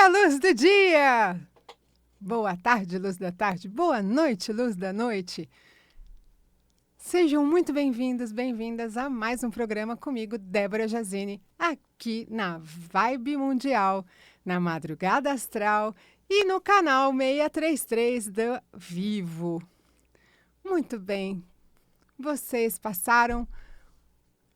dia, luz do dia! Boa tarde, luz da tarde. Boa noite, luz da noite. Sejam muito bem-vindos, bem-vindas a mais um programa comigo, Débora Jazini, aqui na Vibe Mundial, na Madrugada Astral e no canal 633 da Vivo. Muito bem, vocês passaram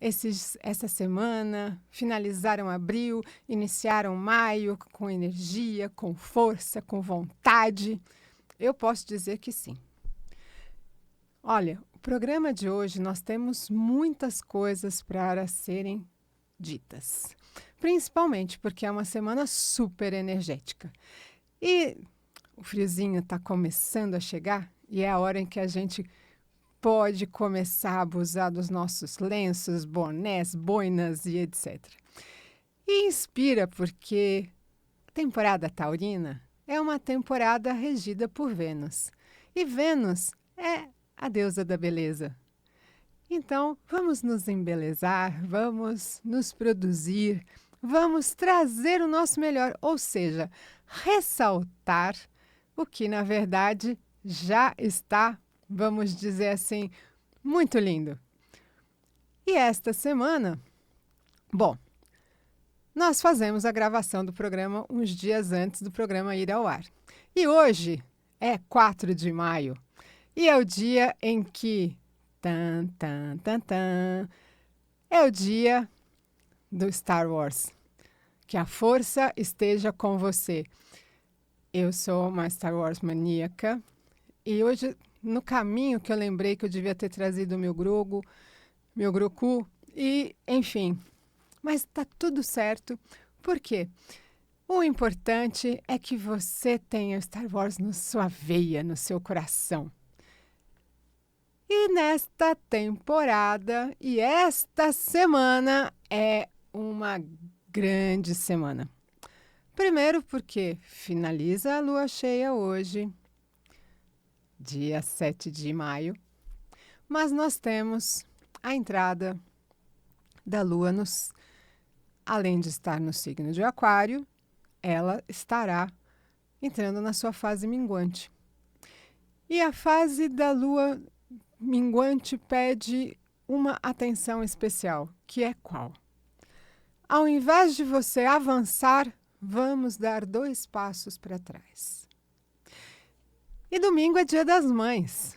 essa semana, finalizaram abril, iniciaram maio com energia, com força, com vontade? Eu posso dizer que sim. Olha, o programa de hoje nós temos muitas coisas para serem ditas, principalmente porque é uma semana super energética. E o friozinho está começando a chegar e é a hora em que a gente pode começar a abusar dos nossos lenços, bonés, boinas e etc. E inspira porque a temporada taurina é uma temporada regida por Vênus. E Vênus é a deusa da beleza. Então, vamos nos embelezar, vamos nos produzir, vamos trazer o nosso melhor, ou seja, ressaltar o que, na verdade, já está, vamos dizer assim, muito lindo. E esta semana, bom, nós fazemos a gravação do programa uns dias antes do programa ir ao ar. E hoje é 4 de maio. E é o dia em que é o dia do Star Wars. Que a força esteja com você. Eu sou uma Star Wars maníaca. E hoje, no caminho que eu lembrei que eu devia ter trazido o meu Grogu, e enfim. Mas tá tudo certo. Por quê? O importante é que você tenha Star Wars na sua veia, no seu coração. E nesta temporada, e esta semana é uma grande semana. Primeiro porque finaliza a lua cheia hoje, dia 7 de maio, mas nós temos a entrada da lua, além de estar no signo de Aquário, ela estará entrando na sua fase minguante. E a fase da lua minguante pede uma atenção especial, que é qual? Ao invés de você avançar, vamos dar 2 passos para trás. E domingo é Dia das Mães.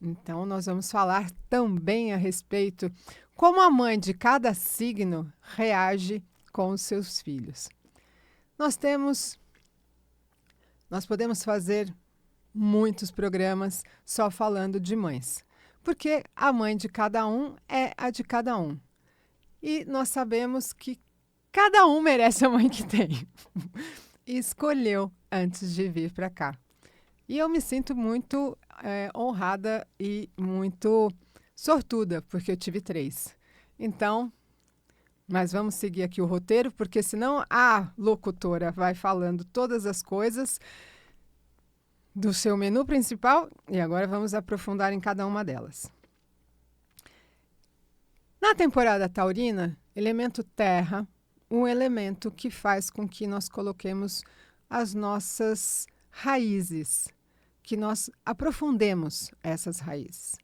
Então, nós vamos falar também a respeito como a mãe de cada signo reage com os seus filhos. Nós podemos fazer muitos programas só falando de mães. Porque a mãe de cada um é a de cada um. E nós sabemos que cada um merece a mãe que tem. E escolheu antes de vir para cá. E eu me sinto muito honrada e muito sortuda, porque eu tive 3. Então, mas vamos seguir aqui o roteiro, porque senão a locutora vai falando todas as coisas do seu menu principal, e agora vamos aprofundar em cada uma delas. Na temporada taurina, elemento terra, um elemento que faz com que nós coloquemos as nossas raízes, que nós aprofundemos essas raízes.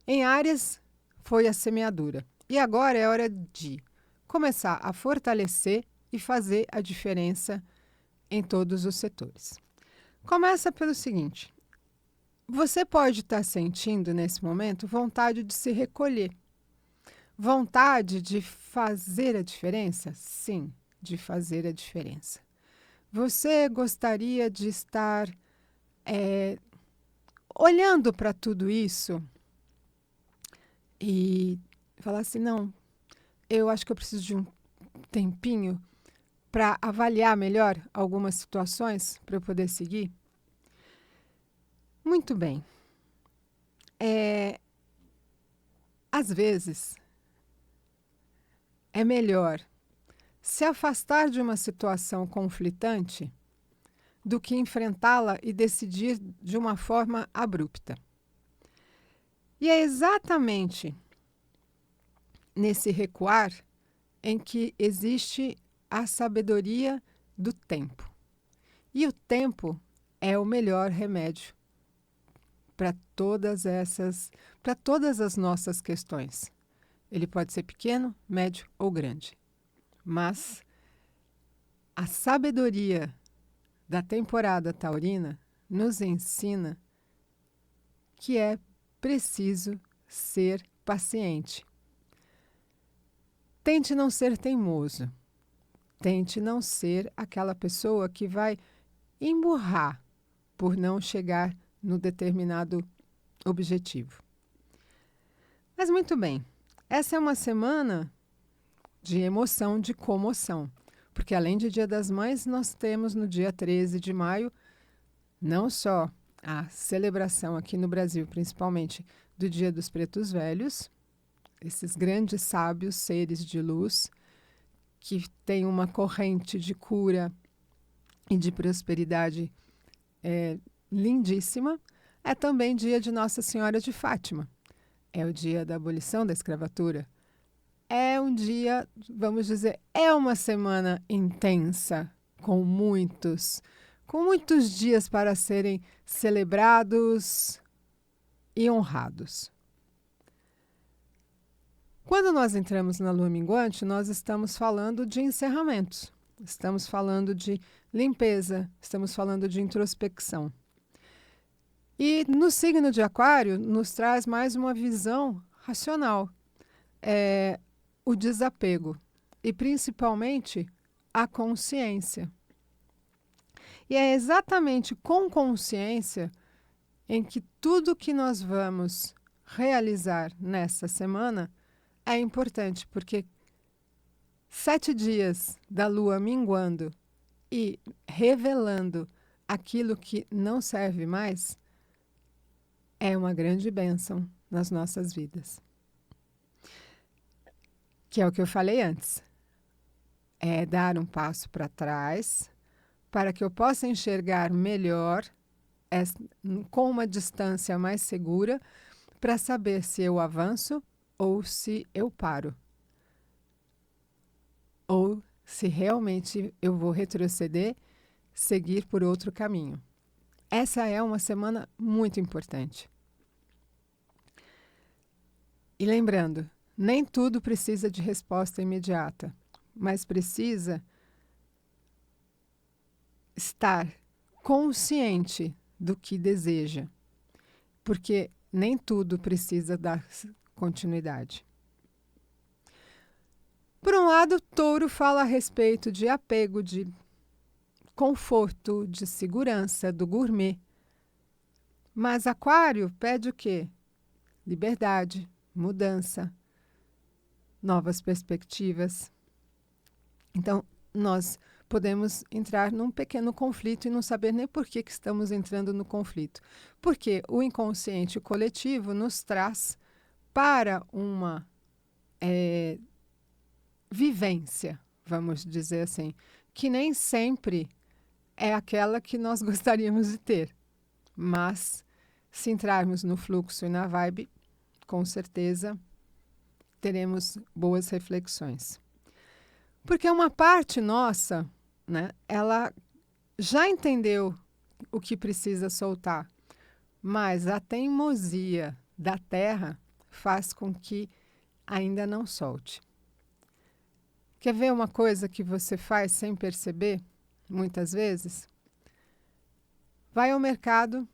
Em Áries, foi a semeadura. E agora é hora de começar a fortalecer e fazer a diferença em todos os setores. Começa pelo seguinte: você pode estar sentindo nesse momento vontade de se recolher. Vontade de fazer a diferença? Sim, de fazer a diferença. Você gostaria de estar olhando para tudo isso e falar assim, não, eu acho que eu preciso de um tempinho para avaliar melhor algumas situações para eu poder seguir? Muito bem. Às vezes, é melhor se afastar de uma situação conflitante do que enfrentá-la e decidir de uma forma abrupta. E é exatamente nesse recuar em que existe a sabedoria do tempo. E o tempo é o melhor remédio para todas as nossas questões. Ele pode ser pequeno, médio ou grande. Mas a sabedoria da temporada taurina nos ensina que é preciso ser paciente. Tente não ser teimoso. Tente não ser aquela pessoa que vai emburrar por não chegar no determinado objetivo. Mas muito bem, essa é uma semana de emoção, de comoção. Porque além de Dia das Mães, nós temos no dia 13 de maio, não só a celebração aqui no Brasil, principalmente do Dia dos Pretos Velhos, esses grandes sábios, seres de luz, que têm uma corrente de cura e de prosperidade lindíssima, é também dia de Nossa Senhora de Fátima. É o dia da abolição da escravatura. É um dia, vamos dizer, é uma semana intensa, com muitos dias para serem celebrados e honrados. Quando nós entramos na lua minguante, nós estamos falando de encerramentos, estamos falando de limpeza, estamos falando de introspecção. E no signo de Aquário, nos traz mais uma visão racional. O desapego e principalmente a consciência. E é exatamente com consciência em que tudo que nós vamos realizar nessa semana é importante, porque 7 dias da lua minguando e revelando aquilo que não serve mais é uma grande bênção nas nossas vidas. Que é o que eu falei antes. É dar um passo para trás para que eu possa enxergar melhor, com uma distância mais segura, para saber se eu avanço ou se eu paro. Ou se realmente eu vou retroceder, seguir por outro caminho. Essa é uma semana muito importante. E lembrando, nem tudo precisa de resposta imediata, mas precisa estar consciente do que deseja, porque nem tudo precisa dar continuidade. Por um lado, Touro fala a respeito de apego, de conforto, de segurança, do gourmet. Mas Aquário pede o quê? Liberdade, mudança, novas perspectivas. Então, nós podemos entrar num pequeno conflito e não saber nem por que estamos entrando no conflito. Porque o inconsciente coletivo nos traz para uma vivência, vamos dizer assim, que nem sempre é aquela que nós gostaríamos de ter. Mas, se entrarmos no fluxo e na vibe, com certeza teremos boas reflexões. Porque uma parte nossa, né, ela já entendeu o que precisa soltar, mas a teimosia da Terra faz com que ainda não solte. Quer ver uma coisa que você faz sem perceber, muitas vezes? Vai ao mercado.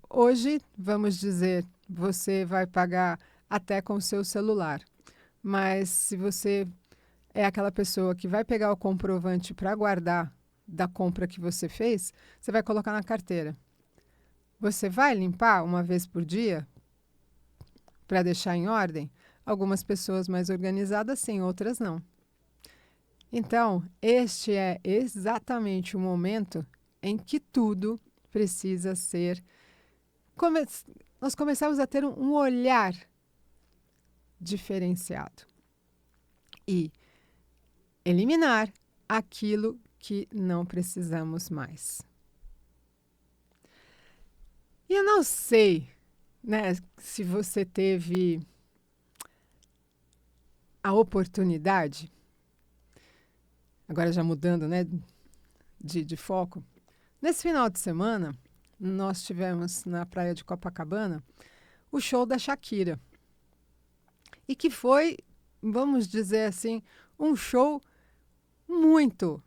Hoje, vamos dizer, você vai pagar até com o seu celular. Mas se você é aquela pessoa que vai pegar o comprovante para guardar da compra que você fez, você vai colocar na carteira. Você vai limpar uma vez por dia para deixar em ordem? Algumas pessoas mais organizadas sim, outras não. Então, este é exatamente o momento em que tudo precisa ser... Nós começamos a ter um olhar diferenciado e eliminar aquilo que não precisamos mais. E eu não sei, né, se você teve a oportunidade, agora já mudando, né, de foco, Nesse final de semana, nós tivemos na praia de Copacabana o show da Shakira. E que foi, vamos dizer assim, um show muito,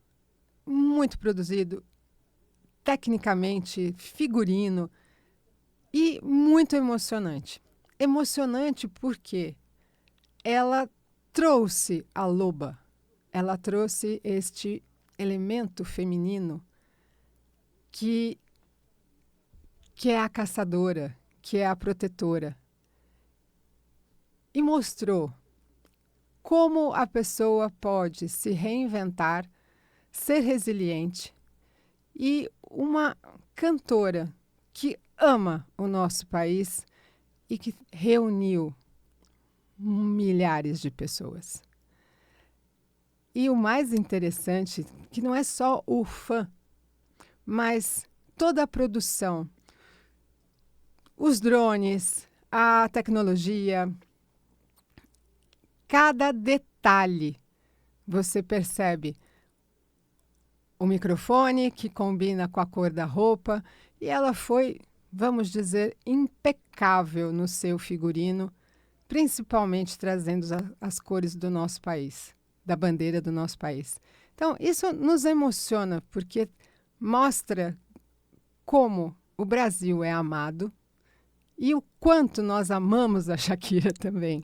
muito produzido, tecnicamente, figurino e muito emocionante. Emocionante porque ela trouxe a loba, ela trouxe este elemento feminino que é a caçadora, que é a protetora. E mostrou como a pessoa pode se reinventar, ser resiliente e uma cantora que ama o nosso país e que reuniu milhares de pessoas. E o mais interessante, que não é só o fã, mas toda a produção, os drones, a tecnologia, cada detalhe você percebe. O microfone que combina com a cor da roupa e ela foi, vamos dizer, impecável no seu figurino, principalmente trazendo as cores do nosso país, da bandeira do nosso país. Então, isso nos emociona porque mostra como o Brasil é amado e o quanto nós amamos a Shakira também.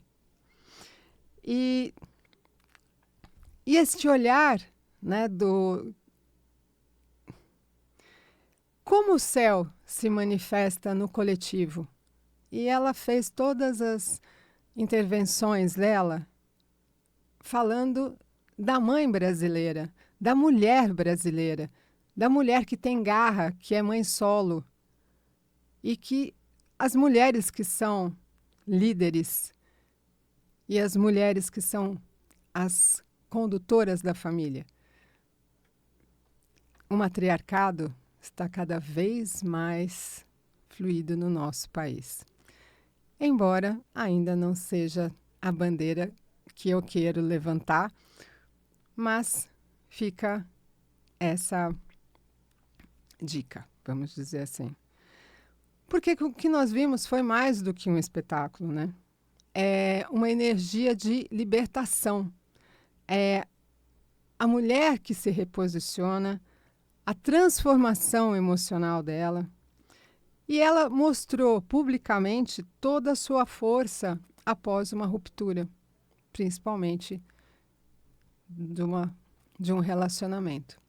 E este olhar, né, como o céu se manifesta no coletivo. E ela fez todas as intervenções dela falando da mãe brasileira, da mulher brasileira, da mulher que tem garra, que é mãe solo. E que as mulheres que são líderes e as mulheres que são as condutoras da família. O matriarcado está cada vez mais fluido no nosso país. Embora ainda não seja a bandeira que eu quero levantar, mas fica essa dica, vamos dizer assim. Porque o que nós vimos foi mais do que um espetáculo, né? É uma energia de libertação. É a mulher que se reposiciona, a transformação emocional dela. E ela mostrou publicamente toda a sua força após uma ruptura, principalmente de um relacionamento.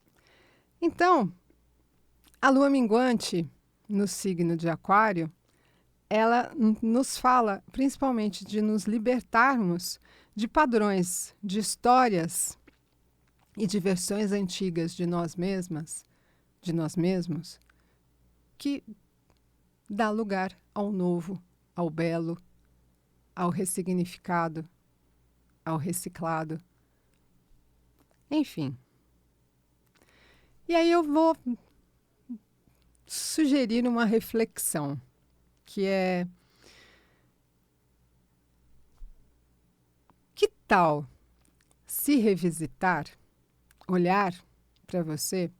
Então, a lua minguante no signo de Aquário, ela nos fala principalmente de nos libertarmos de padrões, de histórias e de versões antigas de nós mesmas, de nós mesmos, que dá lugar ao novo, ao belo, ao ressignificado, ao reciclado. Enfim. E aí eu vou sugerir uma reflexão, que é: que tal se revisitar, olhar para você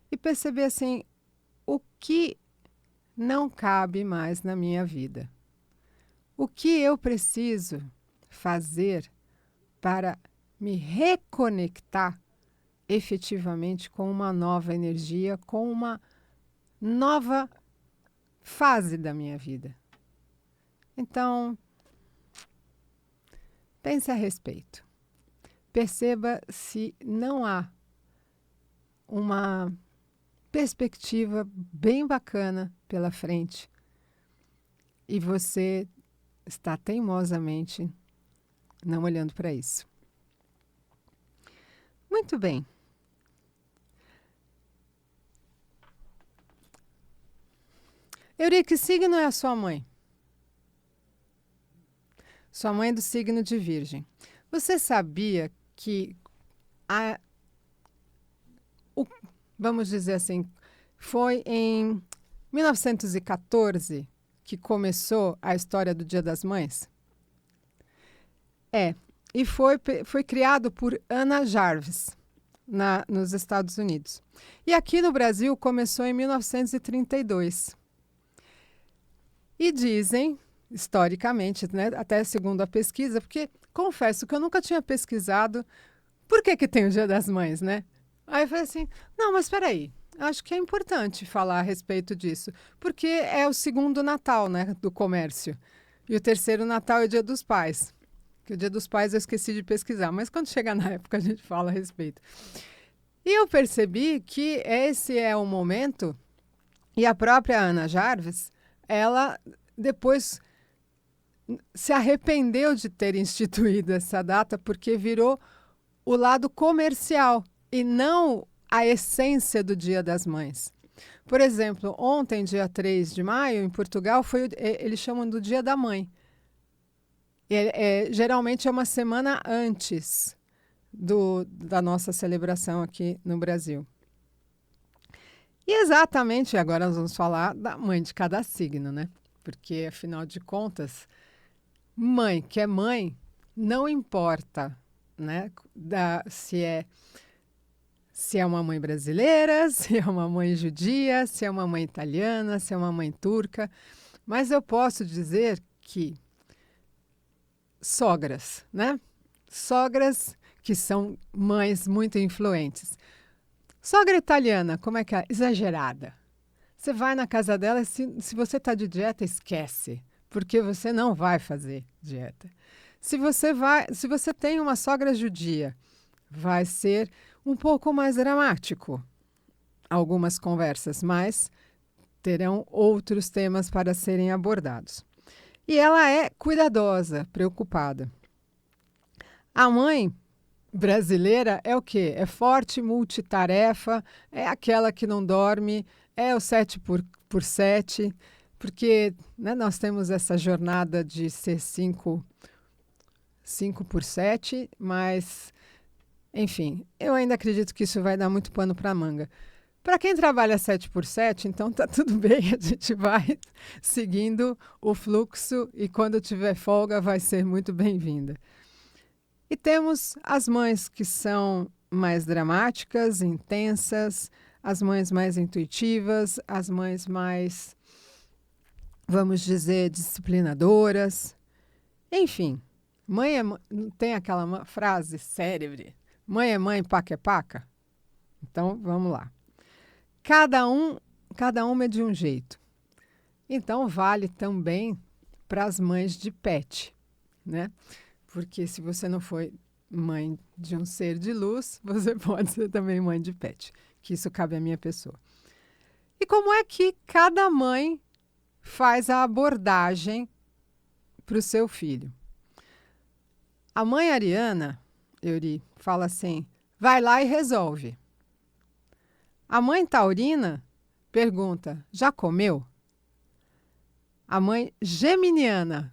e perceber assim, o que não cabe mais na minha vida? O que eu preciso fazer para me reconectar efetivamente com uma nova energia, com uma nova fase da minha vida? Então, pense a respeito. Perceba se não há uma perspectiva bem bacana pela frente e você está teimosamente não olhando para isso. Muito bem. Euri, que signo é a sua mãe? Sua mãe é do signo de Virgem. Você sabia que vamos dizer assim, foi em 1914 que começou a história do Dia das Mães? E foi criado por Ana Jarvis. nos Estados Unidos. E aqui no Brasil começou em 1932. E dizem, historicamente, né, até segundo a pesquisa, porque confesso que eu nunca tinha pesquisado por que tem o Dia das Mães, né? Aí eu falei assim, não, mas espera aí, acho que é importante falar a respeito disso, porque é o segundo Natal, né, do comércio. E o terceiro Natal é o Dia dos Pais. Que o Dia dos Pais eu esqueci de pesquisar, mas quando chegar na época a gente fala a respeito. E eu percebi que esse é o momento, e a própria Ana Jarvis, ela depois se arrependeu de ter instituído essa data porque virou o lado comercial e não a essência do Dia das Mães. Por exemplo, ontem, dia 3 de maio, em Portugal, eles chamam do Dia da Mãe. Geralmente é uma semana antes da nossa celebração aqui no Brasil. E exatamente agora nós vamos falar da mãe de cada signo, né? Porque, afinal de contas, mãe que é mãe, não importa, né, se é uma mãe brasileira, se é uma mãe judia, se é uma mãe italiana, se é uma mãe turca. Mas eu posso dizer que sogras, né? Sogras que são mães muito influentes. Sogra italiana, como é que é? Exagerada. Você vai na casa dela, se você está de dieta, esquece, porque você não vai fazer dieta. Se você tem uma sogra judia, vai ser um pouco mais dramático algumas conversas, mas terão outros temas para serem abordados. E ela é cuidadosa, preocupada. A mãe brasileira é o quê? É forte, multitarefa, é aquela que não dorme, é o 7 por 7, porque, né, nós temos essa jornada de ser 5 por 7, mas, enfim, eu ainda acredito que isso vai dar muito pano para manga. Para quem trabalha 7 por 7, então tá tudo bem, a gente vai seguindo o fluxo e quando tiver folga vai ser muito bem-vinda. E temos as mães que são mais dramáticas, intensas, as mães mais intuitivas, as mães mais, vamos dizer, disciplinadoras. Enfim, tem aquela frase célebre, mãe é mãe, paca é paca? Então, vamos lá. Cada uma é de um jeito. Então, vale também para as mães de pet, né? Porque se você não foi mãe de um ser de luz, você pode ser também mãe de pet, que isso cabe à minha pessoa. E como é que cada mãe faz a abordagem para o seu filho? A mãe ariana, Euri, fala assim, vai lá e resolve. A mãe taurina pergunta, já comeu? A mãe geminiana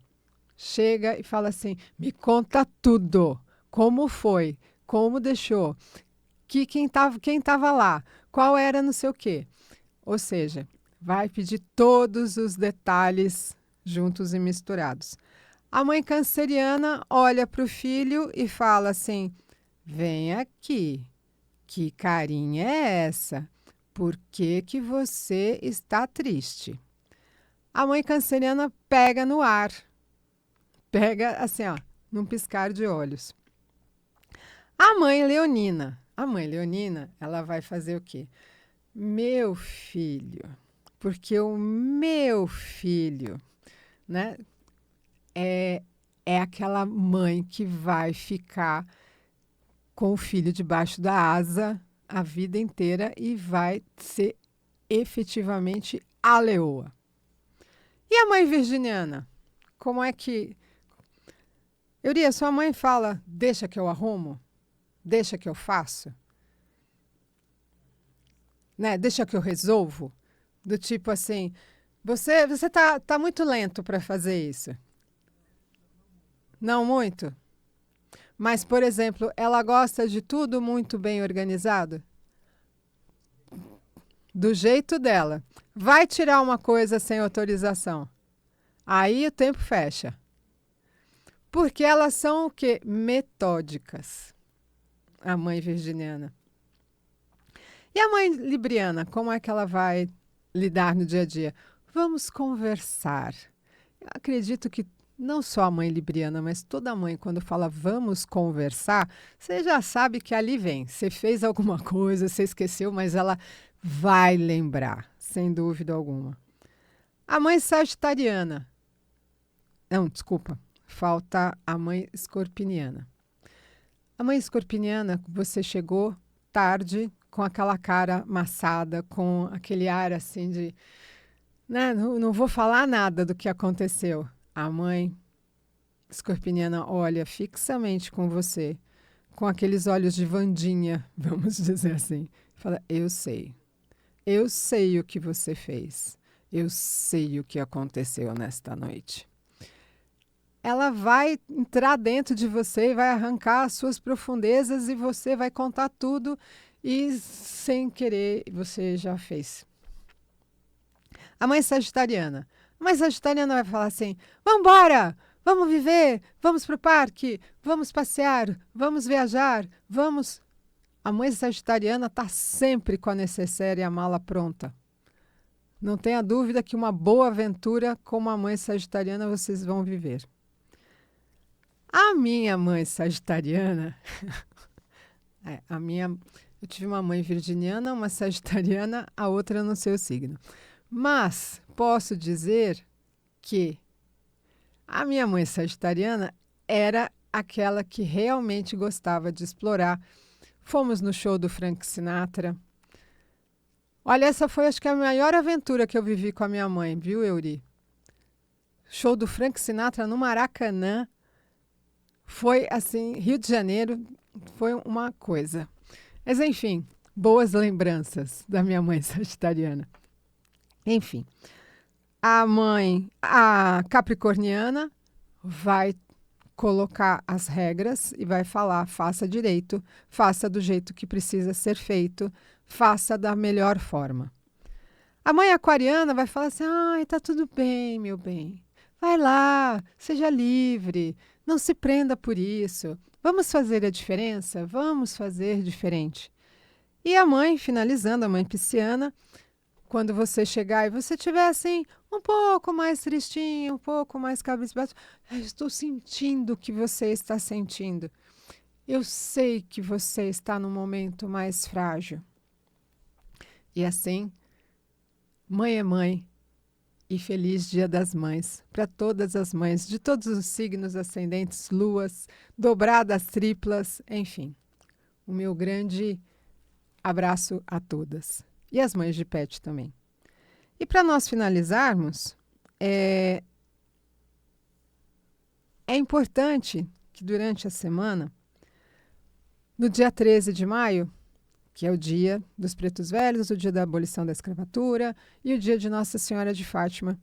chega e fala assim, me conta tudo, como foi, como deixou, quem tava lá, qual era não sei o quê. Ou seja, vai pedir todos os detalhes juntos e misturados. A mãe canceriana olha para o filho e fala assim, vem aqui, que carinha é essa? Por que que você está triste? A mãe canceriana pega no ar. Pega assim, ó, num piscar de olhos. A mãe leonina. A mãe leonina, ela vai fazer o quê? Meu filho. Porque o meu filho, né? É aquela mãe que vai ficar com o filho debaixo da asa a vida inteira e vai ser efetivamente a leoa. E a mãe virginiana? Como é que... Euria, sua mãe fala, deixa que eu arrumo? Deixa que eu faço? Né? Deixa que eu resolvo? Do tipo assim, você tá muito lento para fazer isso. Não muito? Mas, por exemplo, ela gosta de tudo muito bem organizado? Do jeito dela. Vai tirar uma coisa sem autorização. Aí o tempo fecha. Porque elas são o quê? Metódicas. A mãe virginiana. E a mãe libriana, como é que ela vai lidar no dia a dia? Vamos conversar. Eu acredito que não só a mãe libriana, mas toda mãe, quando fala vamos conversar, você já sabe que ali vem. Você fez alguma coisa, você esqueceu, mas ela vai lembrar, sem dúvida alguma. A mãe sagitariana. Não, desculpa. Falta a mãe escorpiniana. A mãe escorpiniana, você chegou tarde, com aquela cara amassada, com aquele ar assim de, né, não vou falar nada do que aconteceu. A mãe escorpiniana olha fixamente com você, com aqueles olhos de Wandinha, vamos dizer assim. Fala, eu sei o que você fez. Eu sei o que aconteceu nesta noite. Ela vai entrar dentro de você e vai arrancar as suas profundezas e você vai contar tudo e sem querer você já fez. A mãe sagitariana. A mãe sagitariana vai falar assim: vamos embora, vamos viver, vamos para o parque, vamos passear, vamos viajar, vamos. A mãe sagitariana está sempre com a necessaire e a mala pronta. Não tenha dúvida que uma boa aventura com uma mãe sagitariana vocês vão viver. A minha mãe sagitariana, eu tive uma mãe virginiana, uma sagitariana, a outra no seu signo. Mas posso dizer que a minha mãe sagitariana era aquela que realmente gostava de explorar. Fomos no show do Frank Sinatra. Olha, essa foi acho que a maior aventura que eu vivi com a minha mãe, viu, Euri? Show do Frank Sinatra no Maracanã. Foi assim, Rio de Janeiro foi uma coisa. Mas enfim, boas lembranças da minha mãe sagitariana. Enfim, a capricorniana, vai colocar as regras e vai falar: faça direito, faça do jeito que precisa ser feito, faça da melhor forma. A mãe aquariana vai falar assim: ai, tá tudo bem, meu bem. Vai lá, seja livre, não se prenda por isso. Vamos fazer a diferença? Vamos fazer diferente. E a mãe, finalizando, a mãe pisciana, quando você chegar e você estiver assim, um pouco mais tristinho, um pouco mais cabisbaixo, estou sentindo o que você está sentindo. Eu sei que você está num momento mais frágil. E assim, mãe é mãe. E feliz Dia das Mães para todas as mães de todos os signos ascendentes, luas, dobradas, triplas, enfim. O meu grande abraço a todas. E as mães de pet também. E para nós finalizarmos, é importante que durante a semana, no dia 13 de maio, que é o dia dos pretos velhos, o dia da abolição da escravatura e o dia de Nossa Senhora de Fátima.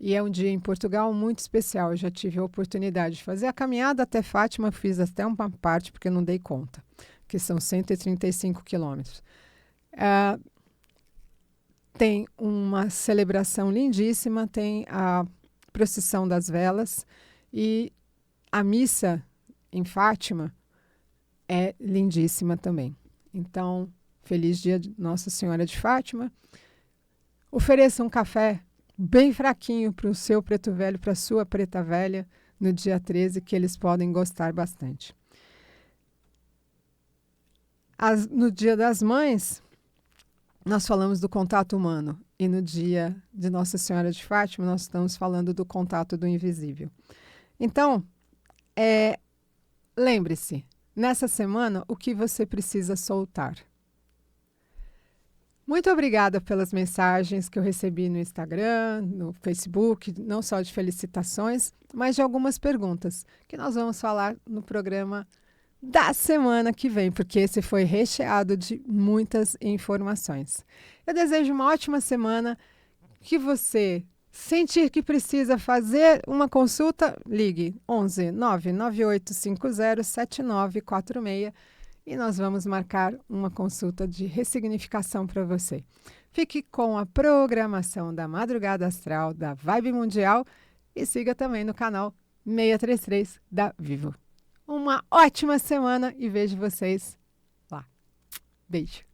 E é um dia em Portugal muito especial. Eu já tive a oportunidade de fazer a caminhada até Fátima, fiz até uma parte porque não dei conta, que são 135 quilômetros. Tem uma celebração lindíssima, tem a procissão das velas e a missa em Fátima é lindíssima também. Então, feliz dia de Nossa Senhora de Fátima. Ofereça um café bem fraquinho para o seu preto velho, para a sua preta velha, no dia 13, que eles podem gostar bastante. No Dia das Mães, nós falamos do contato humano. E no dia de Nossa Senhora de Fátima, nós estamos falando do contato do invisível. Então, lembre-se, nessa semana, o que você precisa soltar. Muito obrigada pelas mensagens que eu recebi no Instagram, no Facebook, não só de felicitações, mas de algumas perguntas, que nós vamos falar no programa da semana que vem, porque esse foi recheado de muitas informações. Eu desejo uma ótima semana, que você sentir que precisa fazer uma consulta, ligue 11 99850 7946 e nós vamos marcar uma consulta de ressignificação para você. Fique com a programação da Madrugada Astral da Vibe Mundial e siga também no canal 633 da Vivo. Uma ótima semana e vejo vocês lá. Beijo.